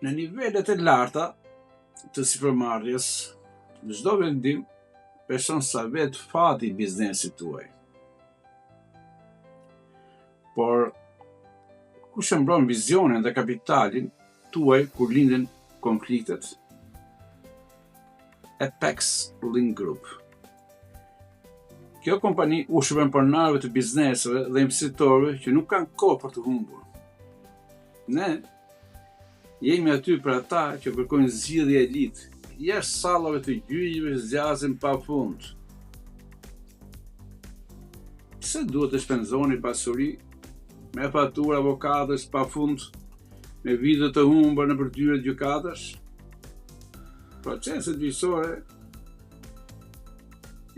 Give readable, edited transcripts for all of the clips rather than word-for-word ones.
Në nivelet e larta të sipërmarrjes, në çdo vendim person sa vet fati i biznesit tuaj. Por ku shembron vizionin dhe kapitalin tuaj kur linden konfliktet? Apex Link Group. Kjo kompani u shërben pronarëve të bizneseve dhe investitorëve që nuk kanë kohë për të humbur. Ne jemi aty për ata që kërkojnë zgjidhje elit, jashtë sallave të gjyqjeve zgjasin pafund. Pse duhet të shpenzoni pasuri me fatura avokatës pafund, me vite të humbur në përdyre gjykatësh? Proceset gjyqësore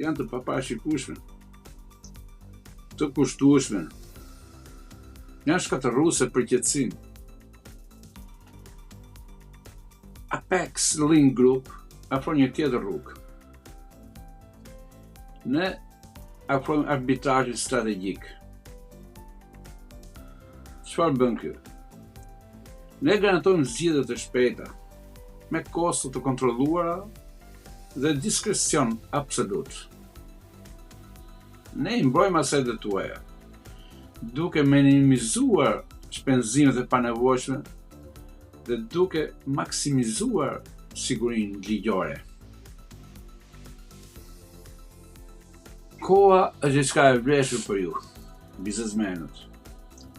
janë të papashikueshme, të kushtueshme, janë shkatërruese për qetësinë. Apex Link Group afron një tjetër rrugë. Ne afrojmë arbitrazhin strategjik. Çfarë bën ky? Ne garantojmë zgjidhje të shpejta, me kosto të kontrolluara dhe diskrecion absolut. Ne i mbrojmë asetet tuaja, duke minimizuar shpenzimet e panevojshme dhe duke maksimizuar sigurinë ligjore. Koha është diçka e vlefshme për ju, biznesmenët.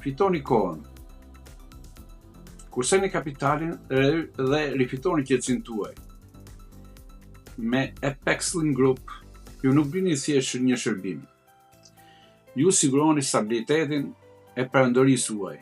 Fitoni kohën. Kurseni kapitalin dhe rifitoni qetësinë tuaj. Me Apex Link Group, ju nuk bëni thjesht një shërbim. Ju siguroni stabilitetin e perandorisë tuaj.